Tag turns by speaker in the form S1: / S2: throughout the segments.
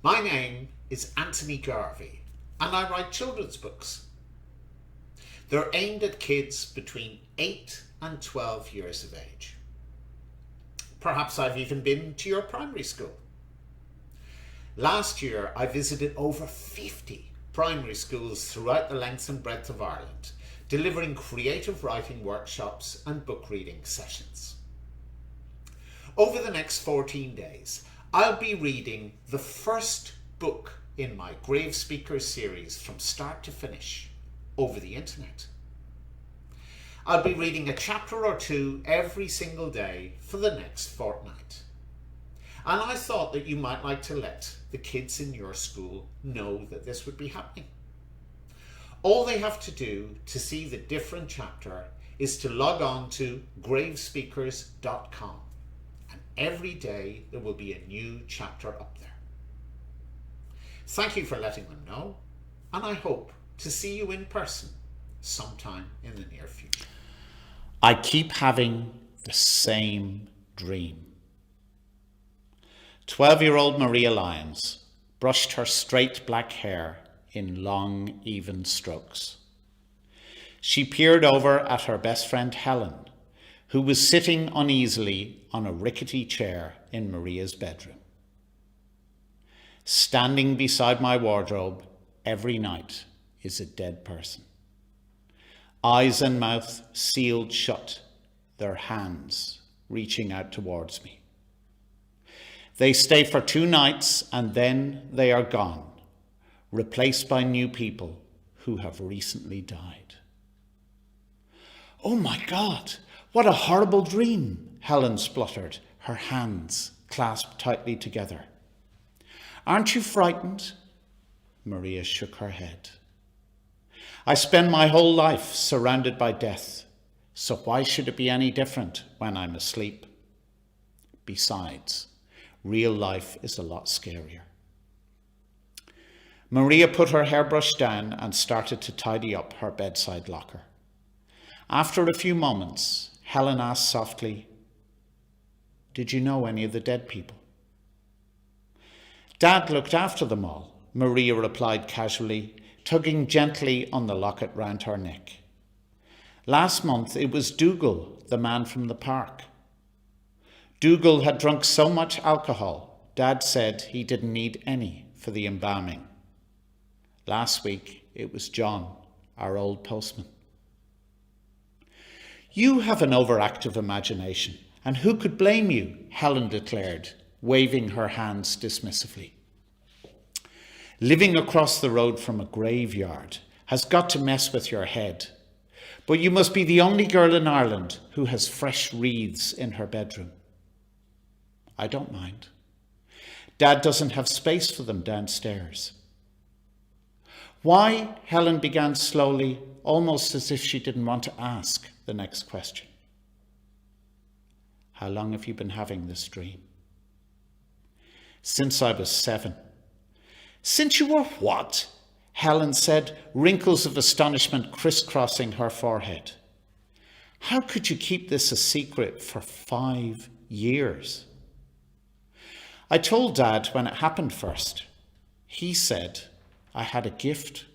S1: My name is Anthony Garvey, and I write children's books. They're aimed at kids between 8 and 12 years of age. Perhaps I've even been to your primary school. Last year, I visited over 50 primary schools throughout the length and breadth of Ireland, delivering creative writing workshops and book reading sessions. Over the next 14 days, I'll be reading the first book in my Gravespeakers series from start to finish over the internet. I'll be reading a chapter or two every single day for the next fortnight. And I thought that you might like to let the kids in your school know that this would be happening. All they have to do to see the different chapter is to log on to gravespeakers.com. And every day there will be a new chapter up there. Thank you for letting them know, and I hope to see you in person sometime in the near future.
S2: I keep having the same dream. 12-year-old Maria Lyons brushed her straight black hair in long, even strokes. She peered over at her best friend Helen, who was sitting uneasily on a rickety chair in Maria's bedroom. Standing beside my wardrobe every night is a dead person. Eyes and mouth sealed shut, their hands reaching out towards me. They stay for 2 nights and then they are gone, replaced by new people who have recently died. "Oh my God, what a horrible dream," Helen spluttered, her hands clasped tightly together. "Aren't you frightened?" Maria shook her head. "I spend my whole life surrounded by death, so why should it be any different when I'm asleep? Besides, real life is a lot scarier." Maria put her hairbrush down and started to tidy up her bedside locker. After a few moments, Helen asked softly, "Did you know any of the dead people?" "Dad looked after them all," Maria replied casually, tugging gently on the locket round her neck. "Last month it was Dougal, the man from the park. Dougal had drunk so much alcohol, Dad said he didn't need any for the embalming. Last week it was John, our old postman." "You have an overactive imagination, and who could blame you?" Helen declared, waving her hands dismissively. "Living across the road from a graveyard has got to mess with your head, but you must be the only girl in Ireland who has fresh wreaths in her bedroom." "I don't mind. Dad doesn't have space for them downstairs." "Why?" Helen began slowly, almost as if she didn't want to ask the next question. "How long have you been having this dream?" "Since I was 7. "Since you were what?" Helen said, wrinkles of astonishment crisscrossing her forehead. "How could you keep this a secret for 5 years?" "I told Dad when it happened first. He said I had a gift."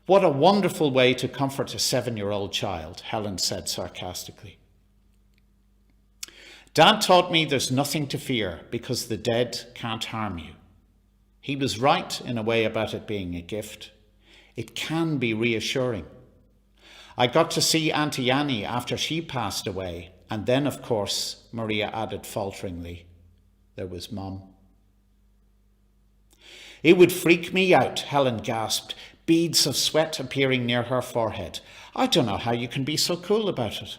S2: "What a wonderful way to comfort a 7-year-old child," Helen said sarcastically. "Dad taught me there's nothing to fear because the dead can't harm you. He was right in a way about it being a gift. It can be reassuring. I got to see Auntie Annie after she passed away, and then, of course," Maria added falteringly, "there was Mum." "It would freak me out," Helen gasped, beads of sweat appearing near her forehead. "I don't know how you can be so cool about it."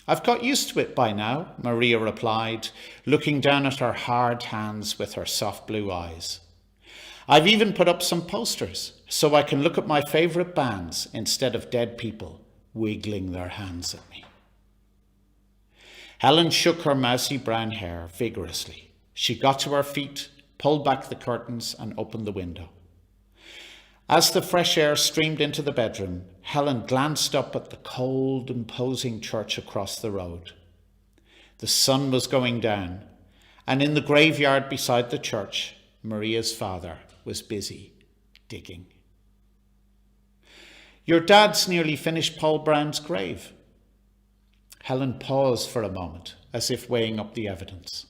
S2: "I've got used to it by now," Maria replied, looking down at her hard hands with her soft blue eyes. "I've even put up some posters so I can look at my favourite bands instead of dead people wiggling their hands at me." Helen shook her mousy brown hair vigorously. She got to her feet, pulled back the curtains and opened the window. As the fresh air streamed into the bedroom, Helen glanced up at the cold, imposing church across the road. The sun was going down, And in the graveyard beside the church, Maria's father was busy digging. Your dad's nearly finished Paul Brown's grave. Helen paused for a moment, as if weighing up the evidence.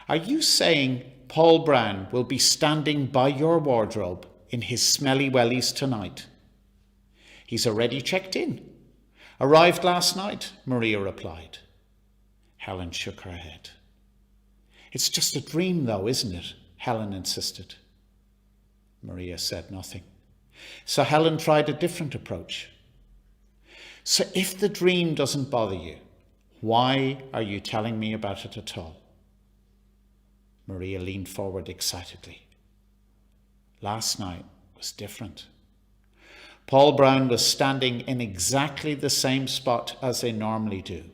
S2: Are you saying Paul Brown will be standing by your wardrobe in his smelly wellies tonight? He's already checked in. Arrived last night, Maria replied. Helen shook her head. It's just a dream though, isn't it? Helen insisted. Maria said nothing. So Helen tried a different approach. So if the dream doesn't bother you, why are you telling me about it at all? Maria leaned forward excitedly. Last night was different. Paul Brown was standing in exactly the same spot as they normally do,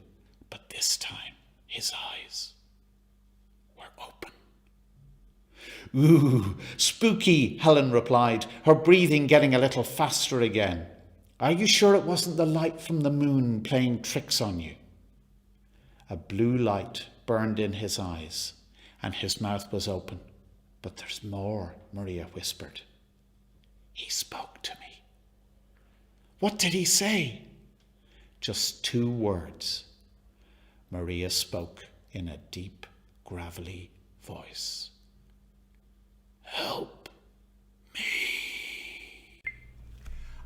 S2: but this time his eyes were open. Ooh, spooky, Helen replied, her breathing getting a little faster again. Are you sure it wasn't the light from the moon playing tricks on you? A blue light burned in his eyes, and his mouth was open. But there's more, Maria whispered. He spoke to me. What did he say? Just 2 words. Maria spoke in a deep, gravelly voice. Help me.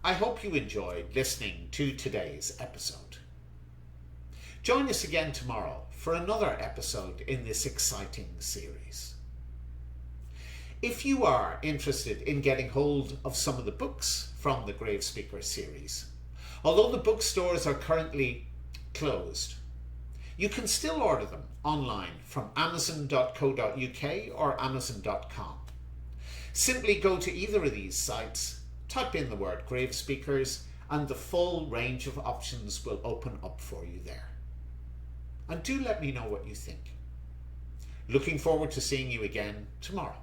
S1: I hope you enjoyed listening to today's episode. Join us again tomorrow for another episode in this exciting series. If you are interested in getting hold of some of the books from the Gravespeakers series, although the bookstores are currently closed, you can still order them online from amazon.co.uk or amazon.com. Simply go to either of these sites, type in the word Gravespeakers, and the full range of options will open up for you there. And do let me know what you think. Looking forward to seeing you again tomorrow.